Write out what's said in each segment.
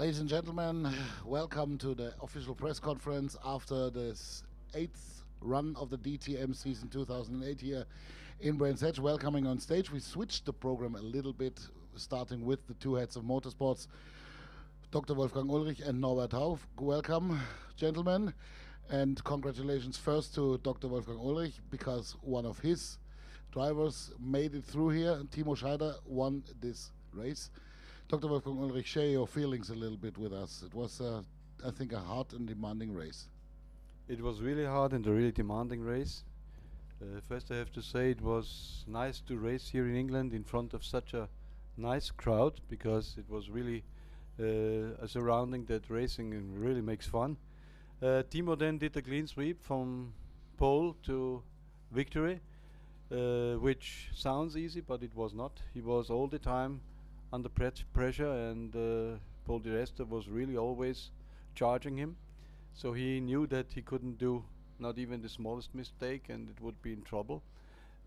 Ladies and gentlemen, welcome to the official press conference after this 8th run of the DTM season 2008 here in Brands Hatch. Welcoming on stage, we switched the program a little bit, starting with the two heads of motorsports, Dr. Wolfgang Ulrich and Norbert Hauf. Welcome, gentlemen, and congratulations first to Dr. Wolfgang Ulrich, because one of his drivers made it through here. Timo Scheider won this race. Dr. Wolfgang Ulrich, share your feelings a little bit with us. It was, I think, a hard and demanding race. It was really hard and a really demanding race. First I have to say it was nice to race here in England in front of such a nice crowd, because it was really a surrounding that racing really makes fun. Timo then did a clean sweep from pole to victory, which sounds easy, but it was not. He was all the time under pressure, and Paul Di Resta was really always charging him. So he knew that he couldn't do not even the smallest mistake, and it would be in trouble.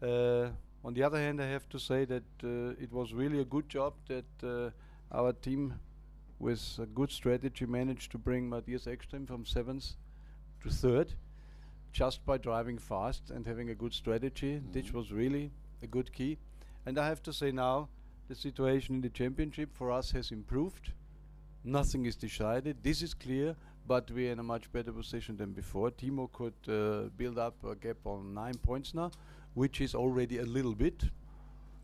On the other hand, I have to say that it was really a good job that our team, with a good strategy, managed to bring Matthias Ekström from 7th to 3rd, just by driving fast and having a good strategy. This was really a good key. And I have to say now, the situation in the championship for us has improved. Nothing is decided, this is clear, but we're in a much better position than before. Timo could build up a gap on 9 points now, which is already a little bit,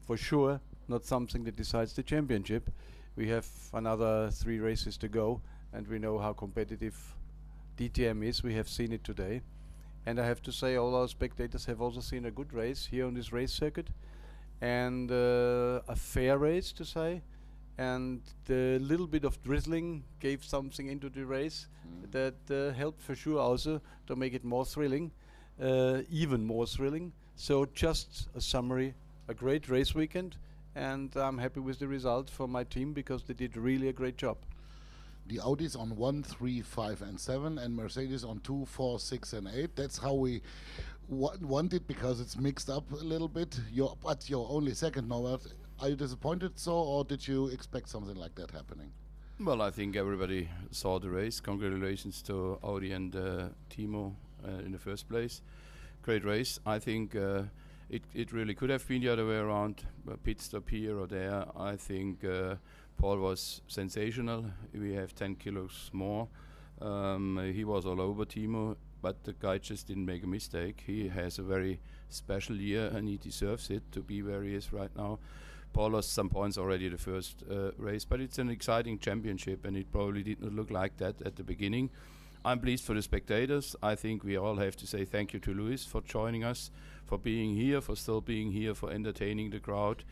for sure, not something that decides the championship. We have another 3 races to go, and we know how competitive DTM is. We have seen it today. And I have to say, all our spectators have also seen a good race here on this race circuit, and a fair race, to say. And the little bit of drizzling gave something into the race that helped for sure also to make it more thrilling, even more thrilling. So just a summary, a great race weekend, and I'm happy with the result for my team, because they did really a great job. The Audis on 1, 3, 5 and 7, and Mercedes on 2, 4, 6 and 8. That's how we want it, because it's mixed up a little bit. But you're only second, Norbert. Are you disappointed or did you expect something like that happening? Well, I think everybody saw the race. Congratulations to Audi and Timo in the first place. Great race. I think it really could have been the other way around, pit stop here or there. I think Paul was sensational. We have 10 kilos more. He was all over Timo, but the guy just didn't make a mistake. He has a very special year, and he deserves it to be where he is right now. Paul lost some points already the first race, but it's an exciting championship, and it probably did not look like that at the beginning. I'm pleased for the spectators. I think we all have to say thank you to Luis for joining us, for being here, for still being here, for entertaining the crowd.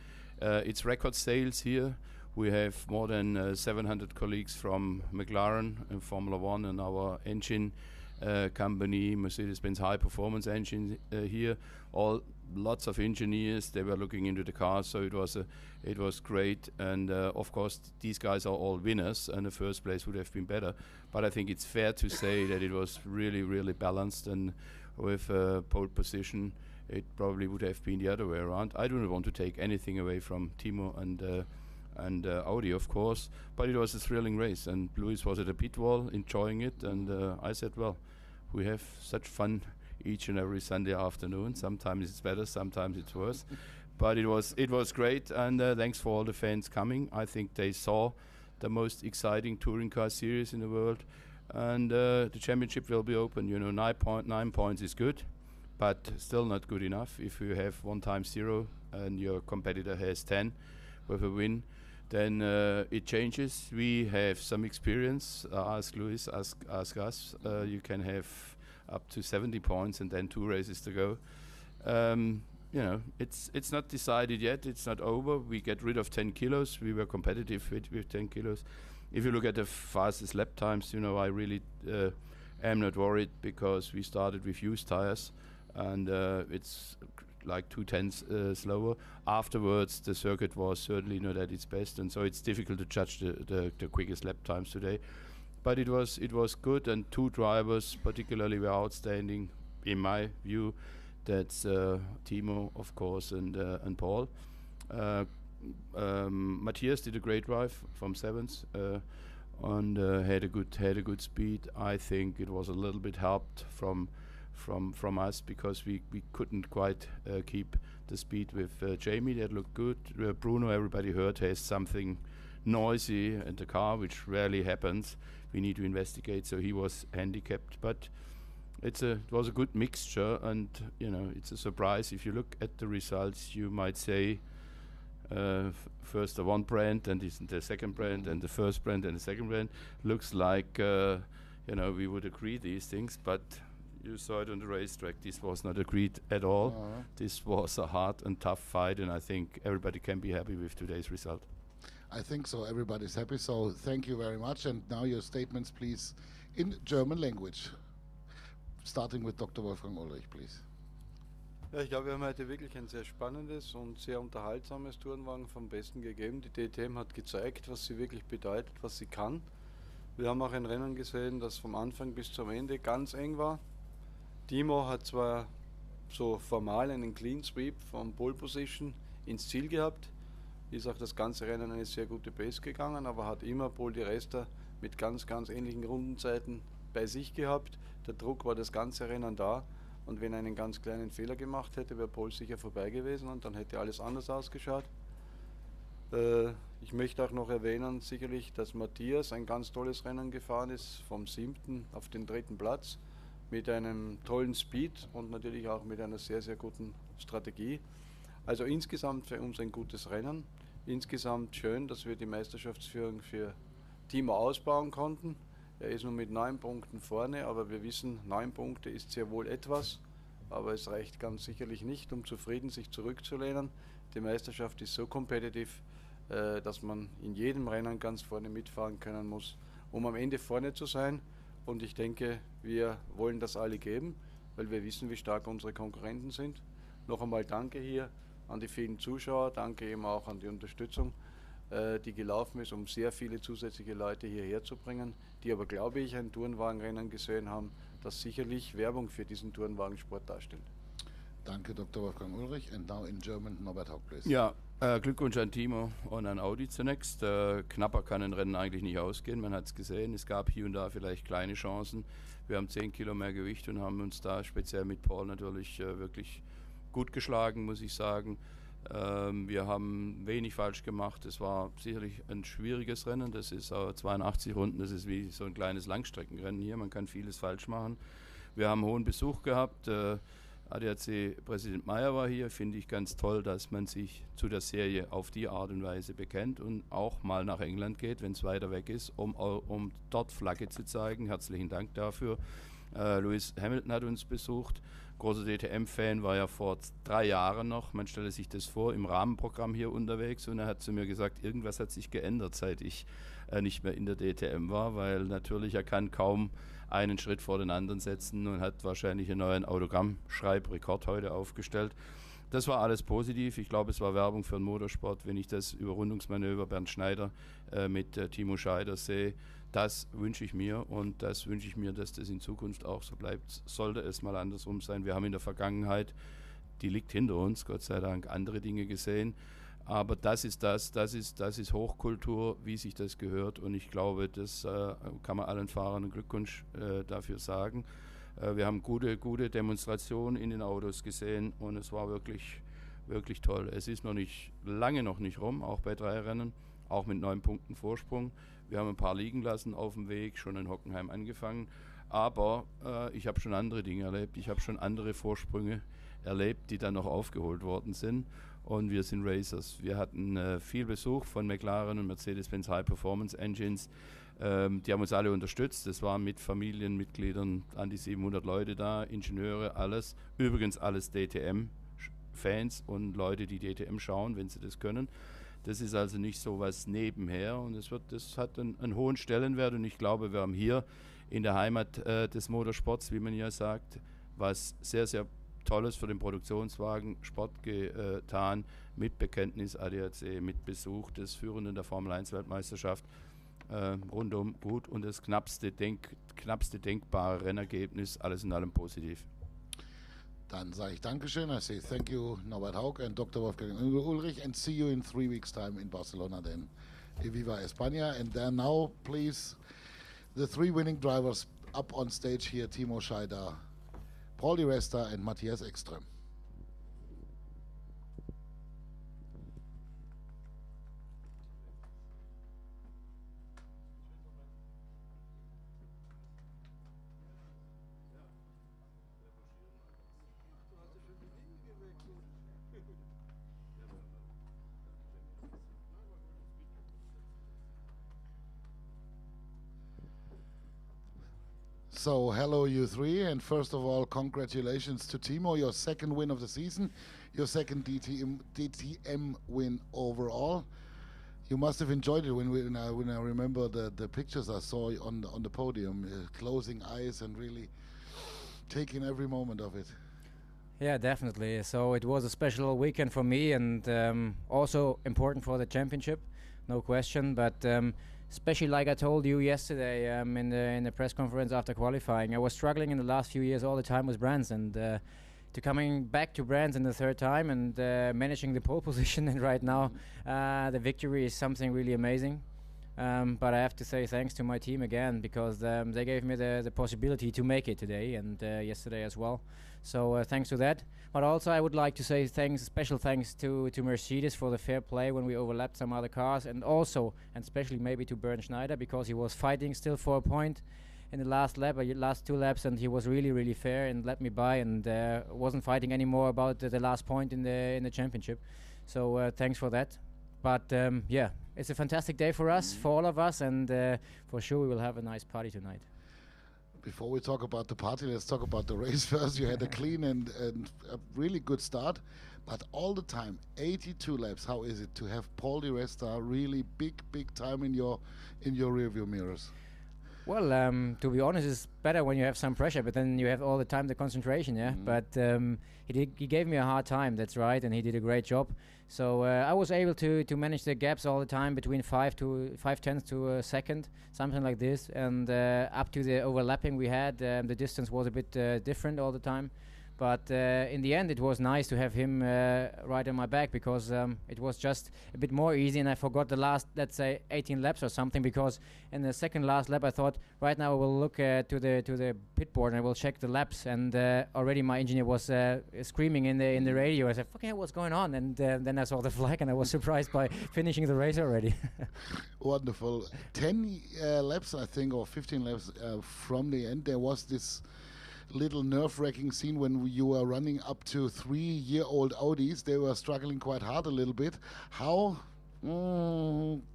It's record sales here. We have more than 700 colleagues from McLaren and Formula One and our engine company, Mercedes-Benz High Performance Engine here. Lots of engineers. They were looking into the cars, so it was great. And of course, these guys are all winners, and the first place would have been better. But I think it's fair to say that it was really, really balanced, and with pole position, it probably would have been the other way around. I do not want to take anything away from Timo and Audi, of course, but it was a thrilling race, and Luis was at the pit wall enjoying it, and I said, well, we have such fun each and every Sunday afternoon. Sometimes it's better, sometimes it's worse, but it was great, and thanks for all the fans coming. I think they saw the most exciting touring car series in the world, and the championship will be open. 9 points is good, but still not good enough. If you have 1 times 0 and your competitor has 10 with a win, then it changes. We have some experience. Ask Luis, ask us. You can have up to 70 points and then 2 races to go. It's not decided yet. It's not over. We get rid of 10 kilos. We were competitive with 10 kilos. If you look at the fastest lap times, I really am not worried, because we started with used tires, and it's like 2/10 slower. Afterwards, the circuit was certainly not at its best, and so it's difficult to judge the quickest lap times today. But it was good, and 2 drivers particularly were outstanding in my view. That's Timo, of course, and Paul. Matthias did a great drive from 7th. and had a good speed. I think it was a little bit helped from us because we couldn't quite keep the speed with Jamie. That looked good. Bruno, everybody heard, has something noisy in the car, which rarely happens. We need to investigate. So he was handicapped, but it was a good mixture, and it's a surprise. If you look at the results, you might say first the one brand, and the second brand, and the first brand, and the second brand. Looks like we would agree these things, but you saw it on the racetrack. This was not agreed at all. This was a hard and tough fight, and I think everybody can be happy with today's result. I think so. Everybody's happy. So thank you very much. And now your statements, please, in German language. Starting with Dr. Wolfgang Ulrich, please. Ja, ich glaube, wir haben heute wirklich ein sehr spannendes und sehr unterhaltsames Tourenwagen vom Besten gegeben. Die DTM hat gezeigt, was sie wirklich bedeutet, was sie kann. Wir haben auch ein Rennen gesehen, das vom Anfang bis zum Ende ganz eng war. Timo hat zwar so formal einen Clean Sweep von Pole Position ins Ziel gehabt, ist auch das ganze Rennen eine sehr gute Pace gegangen, aber hat immer Pol di Resta mit ganz ähnlichen Rundenzeiten bei sich gehabt. Der Druck war das ganze Rennen da, und wenn er einen ganz kleinen Fehler gemacht hätte, wäre Pol sicher vorbei gewesen und dann hätte alles anders ausgeschaut. Ich möchte auch noch erwähnen, sicherlich, dass Matthias ein ganz tolles Rennen gefahren ist, vom 7. auf den 3. Platz, mit einem tollen Speed und natürlich auch mit einer sehr guten Strategie. Also insgesamt für uns ein gutes Rennen. Insgesamt schön, dass wir die Meisterschaftsführung für Timo ausbauen konnten. Er ist nun mit 9 Punkten vorne, aber wir wissen, 9 Punkte ist sehr wohl etwas, aber es reicht ganz sicherlich nicht, um zufrieden sich zurückzulehnen. Die Meisterschaft ist so competitive, dass man in jedem Rennen ganz vorne mitfahren können muss, um am Ende vorne zu sein. Und ich denke, wir wollen das alle geben, weil wir wissen, wie stark unsere Konkurrenten sind. Noch einmal danke hier an die vielen Zuschauer, danke eben auch an die Unterstützung, die gelaufen ist, um sehr viele zusätzliche Leute hierher zu bringen, die aber, glaube ich, ein Tourenwagenrennen gesehen haben, das sicherlich Werbung für diesen Tourenwagensport darstellt. Danke, Dr. Wolfgang Ulrich. And now in German, Norbert Haug, please. Ja, Glückwunsch an Timo und an Audi zunächst. Knapper kann ein Rennen eigentlich nicht ausgehen, man hat es gesehen. Es gab hier und da vielleicht kleine Chancen. Wir haben 10 Kilo mehr Gewicht und haben uns da speziell mit Paul natürlich wirklich gut geschlagen, muss ich sagen. Wir haben wenig falsch gemacht. Es war sicherlich ein schwieriges Rennen. Das ist 82 Runden, das ist wie so ein kleines Langstreckenrennen hier. Man kann vieles falsch machen. Wir haben hohen Besuch gehabt. ADAC-Präsident Meyer war hier. Finde ich ganz toll, dass man sich zu der Serie auf die Art und Weise bekennt und auch mal nach England geht, wenn es weiter weg ist, um dort Flagge zu zeigen. Herzlichen Dank dafür. Lewis Hamilton hat uns besucht. Großer DTM-Fan, war ja vor 3 Jahren noch, man stelle sich das vor, im Rahmenprogramm hier unterwegs, und er hat zu mir gesagt, irgendwas hat sich geändert, seit ich nicht mehr in der DTM war, weil natürlich er kann kaum einen Schritt vor den anderen setzen und hat wahrscheinlich einen neuen Autogrammschreibrekord heute aufgestellt. Das war alles positiv. Ich glaube, es war Werbung für den Motorsport, wenn ich das Überrundungsmanöver Bernd Schneider mit Timo Scheider sehe. Das wünsche ich mir, und das wünsche ich mir, dass das in Zukunft auch so bleibt. Sollte es mal andersrum sein. Wir haben in der Vergangenheit, die liegt hinter uns, Gott sei Dank, andere Dinge gesehen. Aber das ist Hochkultur, wie sich das gehört. Und ich glaube, das kann man allen Fahrern einen Glückwunsch dafür sagen. Wir haben gute Demonstrationen in den Autos gesehen, und es war wirklich toll. Es ist lange noch nicht rum, auch bei 3 Rennen, auch mit 9 Punkten Vorsprung. Wir haben ein paar liegen lassen auf dem Weg, schon in Hockenheim angefangen. Aber ich habe schon andere Dinge erlebt. Ich habe schon andere Vorsprünge erlebt, die dann noch aufgeholt worden sind. Und wir sind Racers. Wir hatten viel Besuch von McLaren und Mercedes-Benz High Performance Engines. Die haben uns alle unterstützt. Es waren mit Familienmitgliedern an die 700 Leute da, Ingenieure, alles. Übrigens alles DTM-Fans und Leute, die DTM schauen, wenn sie das können. Das ist also nicht so was nebenher, und das hat einen hohen Stellenwert, und ich glaube, wir haben hier in der Heimat des Motorsports, wie man ja sagt, was sehr Tolles für den Produktionswagen Sport getan, mit Bekenntnis ADAC, mit Besuch des Führenden der Formel 1 Weltmeisterschaft, rundum gut, und das knappste denkbare Rennergebnis, alles in allem positiv. Dann sage ich Dankeschön. I say thank you, Norbert Haug and Dr. Wolfgang Ulrich, and see you in 3 weeks' time in Barcelona then Y Viva España. And then now, please, the 3 winning drivers up on stage here, Timo Scheider, Paul Di Resta and Matthias Ekström. So, hello you three, and first of all, congratulations to Timo, your 2nd win of the season, your 2nd DTM win overall. You must have enjoyed it when I remember the pictures I saw on the podium, closing eyes and really taking every moment of it. Yeah, definitely. So it was a special weekend for me, and also important for the championship, no question. But especially, like I told you yesterday in the press conference after qualifying, I was struggling in the last few years all the time with Brands, and to coming back to Brands in the 3rd time and managing the pole position, and right now the victory is something really amazing. But I have to say thanks to my team again, because they gave me the possibility to make it today and yesterday as well. So thanks to that. But also I would like to say special thanks to Mercedes for the fair play when we overlapped some other cars, and also and especially maybe to Bernd Schneider, because he was fighting still for a point in the last lap, last 2 laps, and he was really fair and let me by, and wasn't fighting anymore about the last point in the championship. So thanks for that. But yeah, it's a fantastic day for us, for all of us, and for sure we will have a nice party tonight. Before we talk about the party, let's talk about the race first. You had a clean and a really good start, but all the time, 82 laps. How is it to have Paul Di Resta really big time in your rearview mirrors? Well, to be honest, it's better when you have some pressure, but then you have all the time the concentration, yeah. But he gave me a hard time, that's right, and he did a great job. So I was able to manage the gaps all the time between 5/10 to a second, something like this, and up to the overlapping we had, the distance was a bit different all the time. But in the end, it was nice to have him right on my back, because it was just a bit more easy, and I forgot the last, let's say, 18 laps or something, because in the second last lap I thought, right now I will look to the pit board and I will check the laps, and already my engineer was screaming in the radio. I said, fucking hell, what's going on? And then I saw the flag, and I was surprised by finishing the race already. Wonderful. 10 laps, I think, or 15 laps from the end, there was this little nerve-wracking scene when you were running up to 3-year-old Audis. They were struggling quite hard a little bit. How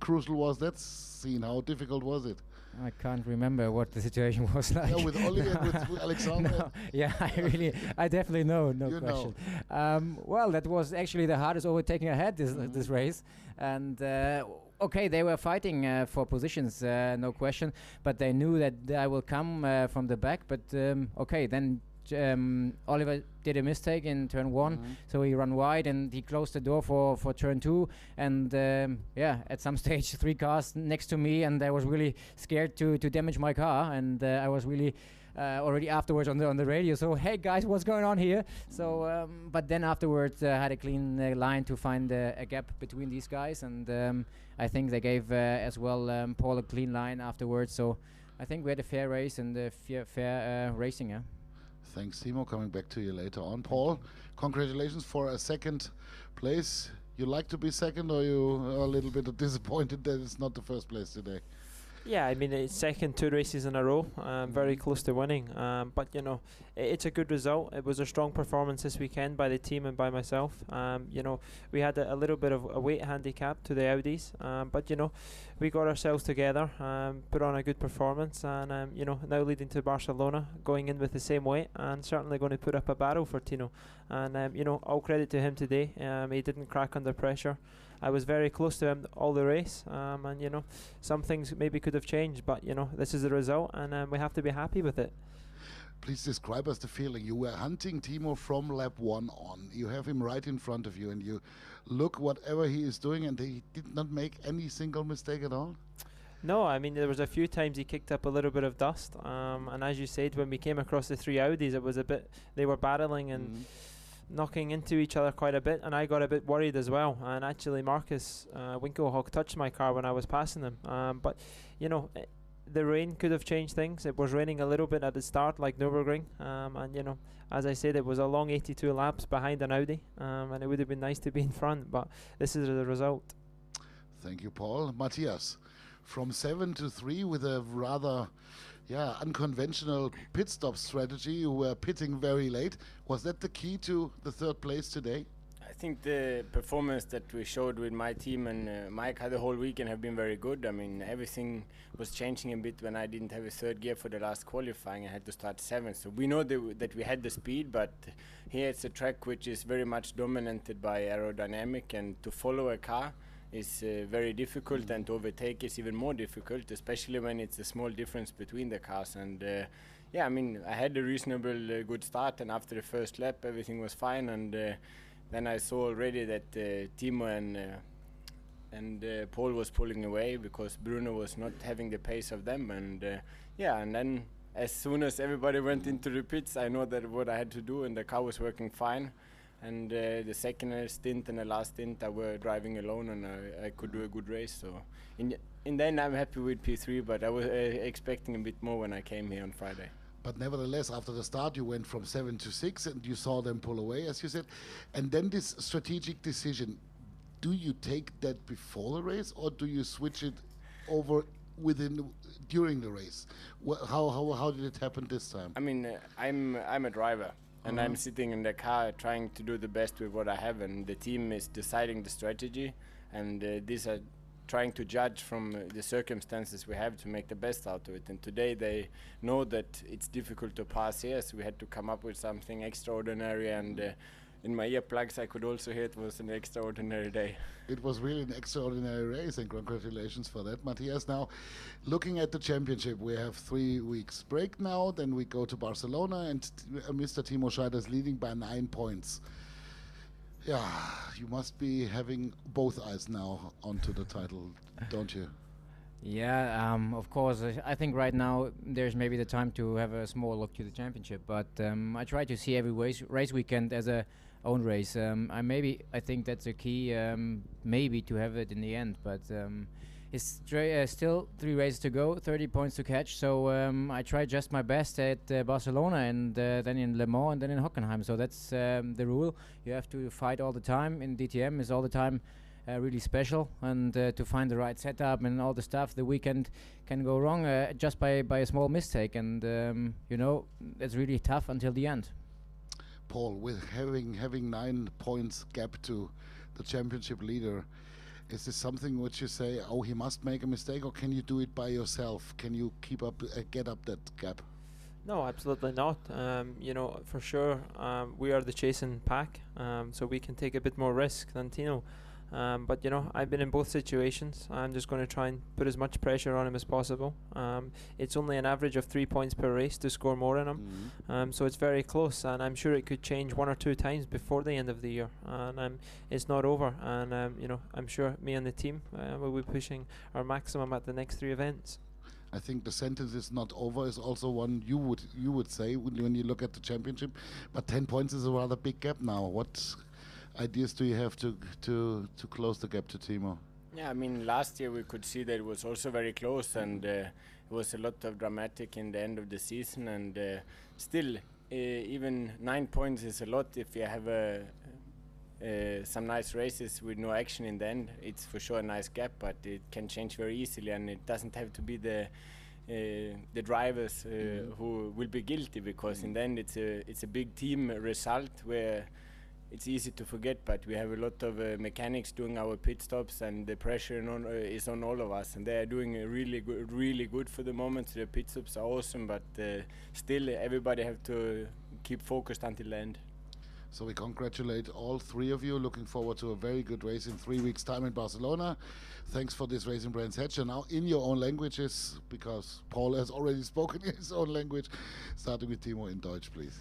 crucial was that scene? How difficult was it? I can't remember what the situation was like. Yeah, with Ollie and with Alexander. No, yeah, I definitely know, no question. Well, that was actually the hardest overtaking I had this race, and okay, they were fighting for positions, no question, but they knew that I will come from the back. But okay, then Oliver did a mistake in turn 1, so he ran wide and he closed the door for turn 2, and yeah, at some stage 3 cars next to me, and I was really scared to damage my car, and I was really already afterwards on the radio, so hey guys, what's going on here? So but then afterwards I had a clean line to find a gap between these guys, and I think they gave as well Paul a clean line afterwards, so I think we had a fair race and fair racing. Yeah. Thanks, Timo. Coming back to you later on. Paul, congratulations for a 2nd place. You like to be 2nd, or you are a little bit disappointed that it's not the 1st place today? Yeah, I mean, it's 2nd 2 races in a row, very close to winning, but you know, it's a good result. It was a strong performance this weekend by the team and by myself. You know, we had a little bit of a weight handicap to the Audis, but you know, we got ourselves together, put on a good performance, and you know, now leading to Barcelona, going in with the same weight, and certainly going to put up a barrel for Tino. And you know, all credit to him today. He didn't crack under pressure. I was very close to him all the race, and you know, some things maybe could have changed, but you know, this is the result, and we have to be happy with it. Please describe us the feeling. You were hunting Timo from lap 1 on. You have him right in front of you, and you look whatever he is doing, and he did not make any single mistake at all? No, I mean, there was a few times he kicked up a little bit of dust, and as you said, when we came across the 3 Audis, it was a bit, they were battling, and knocking into each other quite a bit, and I got a bit worried as well. And actually, Marcus Winkelhock touched my car when I was passing him. But the rain could have changed things. It was raining a little bit at the start, like Nürburgring, and as I said, it was a long 82 laps behind an Audi, and it would have been nice to be in front. But this is the result. Thank you, Paul. Matthias, from 7 to 3 with a rather unconventional pit stop strategy. You were pitting very late. Was that the key to the third place today? I think the performance that we showed with my team and Mike the whole weekend have been very good. I mean, everything was changing a bit when I didn't have a third gear for the last qualifying. I had to start 7th. So we know that we had the speed, but here it's a track which is very much dominated by aerodynamic, and to follow a car is very difficult, and to overtake is even more difficult, especially when it's a small difference between the cars. And I mean, I had a reasonable good start, and after the first lap everything was fine, and then I saw already that Timo and Paul was pulling away because Bruno was not having the pace of them, and and then as soon as everybody went into the pits, I know that what I had to do, and the car was working fine. And the second stint and the last stint I were driving alone, and I could do a good race. So in the end I'm happy with P3, but I was expecting a bit more when I came here on Friday. But nevertheless, after the start you went from 7 to 6 and you saw them pull away, as you said. And then this strategic decision, do you take that before the race, or do you switch it over during the race? How did it happen this time? I mean, I'm a driver. And I'm sitting in the car trying to do the best with what I have, and the team is deciding the strategy, and these are trying to judge from the circumstances we have to make the best out of it. And today they know that it's difficult to pass here, so we had to come up with something extraordinary, and in my earplugs I could also hear it was an extraordinary day. It was really an extraordinary race, and congratulations for that, Matthias. Now, looking at the championship, we have 3 weeks break now, then we go to Barcelona, and Mr. Timo Scheider is leading by 9 points. Yeah, you must be having both eyes now onto the title, don't you? Yeah, of course. I think right now there's maybe the time to have a small look to the championship, but I try to see every race weekend as a own race. I think that's a key, maybe to have it in the end, but it's still 3 races to go, 30 points to catch, so I try just my best at Barcelona, and then in Le Mans, and then in Hockenheim. So that's the rule. You have to fight all the time. In DTM is all the time really special, and to find the right setup and all the stuff, the weekend can go wrong just by a small mistake, and it's really tough until the end. Paul, with having 9 points gap to the championship leader, is this something which you say, oh, he must make a mistake, or can you do it by yourself? Can you get up that gap? No, absolutely not. For sure, we are the chasing pack, so we can take a bit more risk than Tino. But I've been in both situations. I'm just going to try and put as much pressure on him as possible. It's only an average of 3 points per race to score more in him, so it's very close, and I'm sure it could change 1 or 2 times before the end of the year, and it's not over, and I'm sure me and the team will be pushing our maximum at the next 3 events. I think the sentence "is not over" is also one you would say when you look at the championship, but 10 points is a rather big gap now. What ideas do you have to close the gap to Timo? Yeah, I mean, last year we could see that it was also very close, and it was a lot of dramatic in the end of the season, and still even 9 points is a lot if you have some nice races with no action in the end. It's for sure a nice gap, but it can change very easily, and it doesn't have to be the drivers who will be guilty, because in the end it's a big team result where it's easy to forget, but we have a lot of mechanics doing our pit stops, and the pressure is on all of us, and they are doing really good for the moment. So the pit stops are awesome, but still everybody have to keep focused until the end. So we congratulate all 3 of you. Looking forward to a very good race in 3 weeks' time in Barcelona. Thanks for this race in Brands Hatch. And now in your own languages, because Paul has already spoken his own language, starting with Timo in Deutsch, please.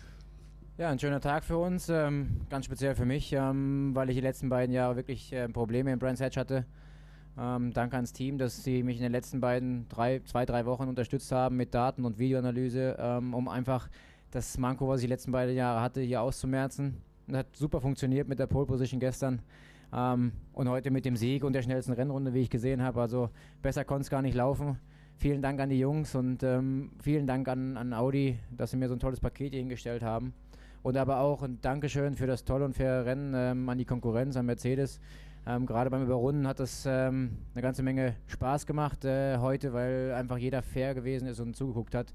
Ja, ein schöner Tag für uns, ganz speziell für mich, weil ich die letzten beiden Jahre wirklich Probleme im Brands Hatch hatte. Danke ans Team, dass sie mich in den letzten 2-3 Wochen unterstützt haben mit Daten- und Videoanalyse, um einfach das Manko, was ich die letzten beiden Jahre hatte, hier auszumerzen. und hat super funktioniert mit der Pole Position gestern. Und heute mit dem Sieg und der schnellsten Rennrunde, wie ich gesehen habe. Also besser konnte es gar nicht laufen. Vielen Dank an die Jungs und vielen Dank an Audi, dass sie mir so ein tolles Paket hier hingestellt haben. Und aber auch ein Dankeschön für das tolle und faire Rennen an die Konkurrenz, an Mercedes. Gerade beim Überrunden hat es eine ganze Menge Spaß gemacht heute, weil einfach jeder fair gewesen ist und zugeguckt hat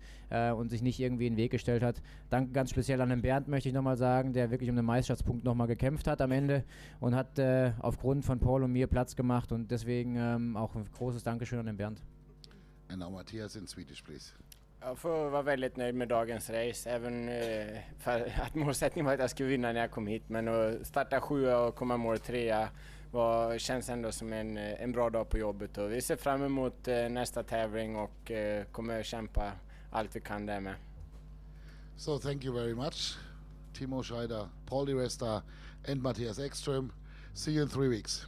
und sich nicht irgendwie in den Weg gestellt hat. Danke ganz speziell an den Bernd, möchte ich nochmal sagen, der wirklich um den Meisterschaftspunkt nochmal gekämpft hat am Ende und hat aufgrund von Paul und mir Platz gemacht und deswegen auch ein großes Dankeschön an den Bernd. And now Mattias in Swedish, please. Jag får vara väldigt nöjd med dagens race, även för att målsättningen var att jag skulle vinna när jag kom hit. Men att starta 7 och komma mål 3 känns ändå som en bra dag på jobbet. Och vi ser fram emot nästa tävling och kommer kämpa allt vi kan där med. So thank you very much, Timo Scheider, Paul Di Resta and Matthias Ekström. See you in 3 weeks.